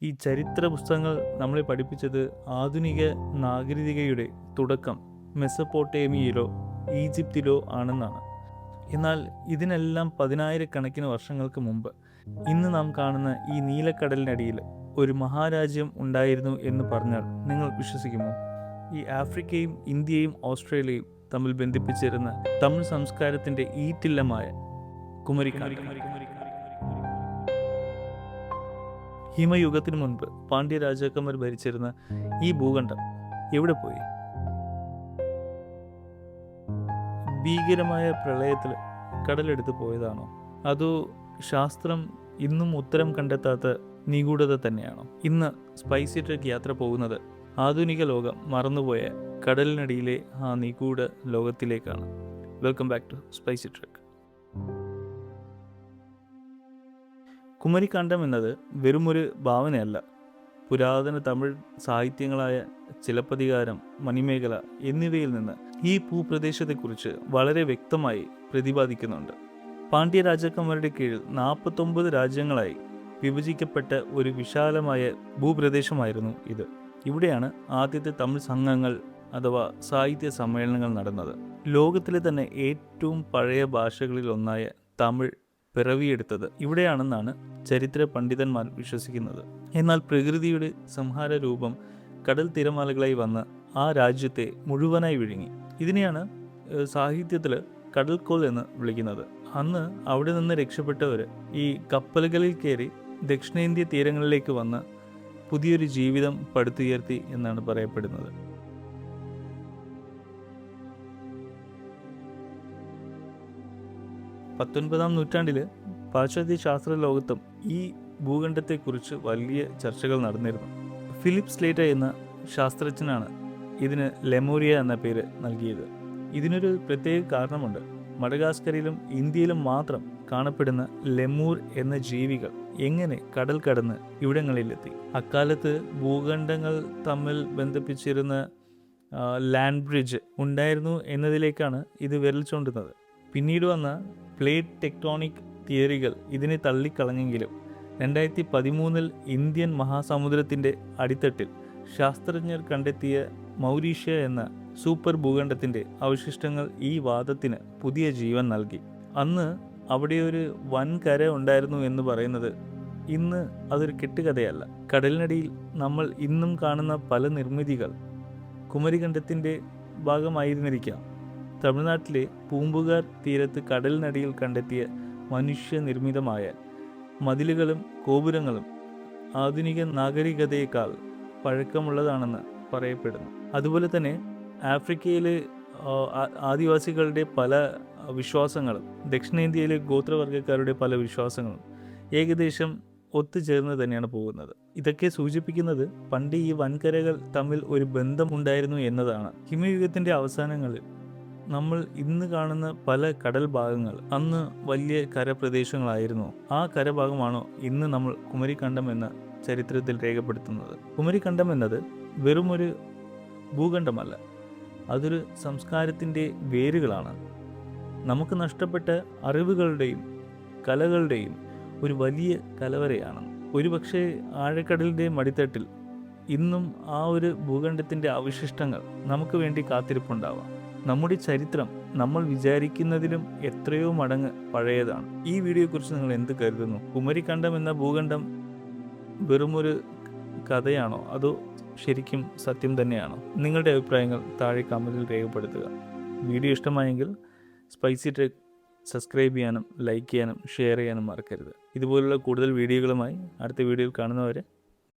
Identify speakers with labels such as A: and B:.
A: ഈ ചരിത്ര പുസ്തകങ്ങൾ നമ്മളെ പഠിപ്പിച്ചത് ആധുനിക നാഗരികതയുടെ തുടക്കം മെസപ്പൊട്ടേമിയയിലോ ഈജിപ്തിലോ ആണെന്നാണ്. എന്നാൽ ഇതിനെല്ലാം പതിനായിരക്കണക്കിന് വർഷങ്ങൾക്ക് മുമ്പ് ഇന്ന് നാം കാണുന്ന ഈ നീലക്കടലിനടിയിൽ ഒരു മഹാരാജ്യം ഉണ്ടായിരുന്നു എന്ന് പറഞ്ഞാൽ നിങ്ങൾ വിശ്വസിക്കുമോ? ഈ ആഫ്രിക്കയും ഇന്ത്യയും ഓസ്ട്രേലിയയും തമ്മിൽ ബന്ധിപ്പിച്ചിരുന്ന തമിഴ് സംസ്കാരത്തിൻ്റെ ഈറ്റില്ലമായ കുമരിക്കണ്ടം. ഹിമയുഗത്തിനു മുൻപ് പാണ്ഡ്യ രാജാക്കന്മാർ ഭരിച്ചിരുന്ന ഈ ഭൂഖണ്ഡം എവിടെ പോയി? ഭീകരമായ പ്രളയത്തിൽ കടലെടുത്ത് പോയതാണോ? അതോ ശാസ്ത്രം ഇന്നും ഉത്തരം കണ്ടെത്താത്ത നിഗൂഢത തന്നെയാണോ? ഇന്ന് സ്പൈസി ട്രക്ക് യാത്ര പോകുന്നത് ആധുനിക ലോകം മറന്നുപോയ കടലിനടിയിലെ ആ നിഗൂഢ ലോകത്തിലേക്കാണ്. Welcome back to spicy truck. Kumarikandam എന്നത് വെറുമൊരു ഭാവനയല്ല. പുരാതന തമിഴ് സാഹിത്യങ്ങളായ ചിലപ്പതികാരം, മണിമേഖല എന്നിവയിൽ നിന്ന് ഈ ഭൂപ്രദേശത്തെക്കുറിച്ച് വളരെ വ്യക്തമായി പ്രതിപാദിക്കുന്നുണ്ട്. പാണ്ഡ്യ രാജാക്കന്മാരുടെ കീഴിൽ 49 രാജ്യങ്ങളായി വിഭജിക്കപ്പെട്ട ഒരു വിശാലമായ ഭൂപ്രദേശമായിരുന്നു ഇത്. ഇവിടെയാണ് ആദ്യത്തെ തമിഴ് സംഘങ്ങൾ അഥവാ സാഹിത്യ സമ്മേളനങ്ങൾ നടന്നത്. ലോകത്തിലെ തന്നെ ഏറ്റവും പഴയ ഭാഷകളിൽ ഒന്നായ തമിഴ് പിറവിയെടുത്തത് ഇവിടെയാണെന്നാണ് ചരിത്ര പണ്ഡിതന്മാർ വിശ്വസിക്കുന്നത്. എന്നാൽ പ്രകൃതിയുടെ സംഹാര രൂപം കടൽ തിരമാലകളായി വന്ന് ആ രാജ്യത്തെ മുഴുവനായി വിഴുങ്ങി. ഇതിനെയാണ് സാഹിത്യത്തിൽ കടൽക്കോൾ എന്ന് വിളിക്കുന്നത്. അന്ന് അവിടെ നിന്ന് രക്ഷപ്പെട്ടവർ ഈ കപ്പലുകളിൽ കയറി ദക്ഷിണേന്ത്യ തീരങ്ങളിലേക്ക് വന്ന് പുതിയൊരു ജീവിതം പടുത്തുയർത്തി എന്നാണ് പറയപ്പെടുന്നത്. പത്തൊൻപതാം നൂറ്റാണ്ടിൽ പാശ്ചാത്യ ശാസ്ത്ര ലോകത്തും ഈ ഭൂഖണ്ഡത്തെക്കുറിച്ച് വലിയ ചർച്ചകൾ നടന്നിരുന്നു. ഫിലിപ്പ് സ്ലേറ്റർ എന്ന ശാസ്ത്രജ്ഞനാണ് ഇതിന് ലെമൂരിയ എന്ന പേര് നൽകിയത്. ഇതിനൊരു പ്രത്യേക കാരണമുണ്ട്. മഡഗാസ്കറിലും ഇന്ത്യയിലും മാത്രം കാണപ്പെടുന്ന ലെമൂർ എന്ന ജീവികൾ എങ്ങനെ കടൽ കടന്ന് ഇവിടങ്ങളിലെത്തി? അക്കാലത്ത് ഭൂഖണ്ഡങ്ങൾ തമ്മിൽ ബന്ധിപ്പിച്ചിരുന്ന ലാൻഡ് ബ്രിഡ്ജ് ഉണ്ടായിരുന്നു എന്നതിലേക്കാണ് ഇത് വിരൽ ചൂണ്ടുന്നത്. പിന്നീട് വന്ന പ്ലേറ്റ് ടെക്ടോണിക് തിയറികൾ ഇതിനെ തള്ളിക്കളഞ്ഞെങ്കിലും 2013 ഇന്ത്യൻ മഹാസമുദ്രത്തിൻ്റെ അടിത്തട്ടിൽ ശാസ്ത്രജ്ഞർ കണ്ടെത്തിയ മൗരീഷ്യ എന്ന സൂപ്പർ ഭൂഖണ്ഡത്തിൻ്റെ അവശിഷ്ടങ്ങൾ ഈ വാദത്തിന് പുതിയ ജീവൻ നൽകി. അന്ന് അവിടെ ഒരു വൻകര ഉണ്ടായിരുന്നു എന്ന് പറയുന്നത് ഇന്ന് അതൊരു കെട്ടുകഥയല്ല. കടലിനടിയിൽ നമ്മൾ ഇന്നും കാണുന്ന പല നിർമ്മിതികൾ കുമരിക്കണ്ടത്തിൻ്റെ ഭാഗമായിരുന്നിരിക്കാം. തമിഴ്നാട്ടിലെ പൂമ്പുകാർ തീരത്ത് കടലിനടിയിൽ കണ്ടെത്തിയ മനുഷ്യനിർമ്മിതമായ മതിലുകളും ഗോപുരങ്ങളും ആധുനിക നാഗരികതയേക്കാൾ പഴക്കമുള്ളതാണെന്ന് പറയപ്പെടുന്നു. അതുപോലെ തന്നെ ആഫ്രിക്കയിലെ ആദിവാസികളുടെ പല വിശ്വാസങ്ങളും ദക്ഷിണേന്ത്യയിലെ ഗോത്രവർഗ്ഗക്കാരുടെ പല വിശ്വാസങ്ങളും ഏകദേശം ഒത്തുചേർന്ന് തന്നെയാണ് പോകുന്നത്. ഇതൊക്കെ സൂചിപ്പിക്കുന്നത് പണ്ട് ഈ വൻകരകൾ തമ്മിൽ ഒരു ബന്ധമുണ്ടായിരുന്നു എന്നതാണ്. ഹിമയുഗത്തിൻ്റെ അവസാനങ്ങളിൽ നമ്മൾ ഇന്ന് കാണുന്ന പല കടൽ ഭാഗങ്ങൾ അന്ന് വലിയ കരപ്രദേശങ്ങളായിരുന്നു. ആ കരഭാഗമാണോ ഇന്ന് നമ്മൾ കുമരിക്കണ്ടം എന്ന ചരിത്രത്തിൽ രേഖപ്പെടുത്തുന്നത്? കുമരിക്കണ്ടം എന്നത് വെറുമൊരു ഭൂഖണ്ഡമല്ല, അതൊരു സംസ്കാരത്തിൻ്റെ വേരുകളാണ്. നമുക്ക് നഷ്ടപ്പെട്ട അറിവുകളുടെയും കലകളുടെയും ഒരു വലിയ കലവറയാണ്. ഒരുപക്ഷെ ആഴക്കടലിൻ്റെ മടിത്തട്ടിൽ ഇന്നും ആ ഒരു ഭൂഖണ്ഡത്തിൻ്റെ അവശിഷ്ടങ്ങൾ നമുക്ക് വേണ്ടി കാത്തിരിപ്പുണ്ടാവാം. നമ്മുടെ ചരിത്രം നമ്മൾ വിചാരിക്കുന്നതിലും എത്രയോ മടങ്ങ് പഴയതാണ്. ഈ വീഡിയോയെക്കുറിച്ച് നിങ്ങൾ എന്ത് കരുതുന്നു? കുമരിക്കണ്ടം എന്ന ഭൂഖണ്ഡം വെറുമൊരു കഥയാണോ അതോ ശരിക്കും സത്യം തന്നെയാണോ? നിങ്ങളുടെ അഭിപ്രായങ്ങൾ താഴെ കമൻറ്റിൽ രേഖപ്പെടുത്തുക. വീഡിയോ ഇഷ്ടമായെങ്കിൽ സ്പൈസി ട്രക്ക് സബ്സ്ക്രൈബ് ചെയ്യാനും ലൈക്ക് ചെയ്യാനും ഷെയർ ചെയ്യാനും മറക്കരുത്. ഇതുപോലുള്ള കൂടുതൽ വീഡിയോകളുമായി അടുത്ത വീഡിയോയിൽ കാണുന്നവരെ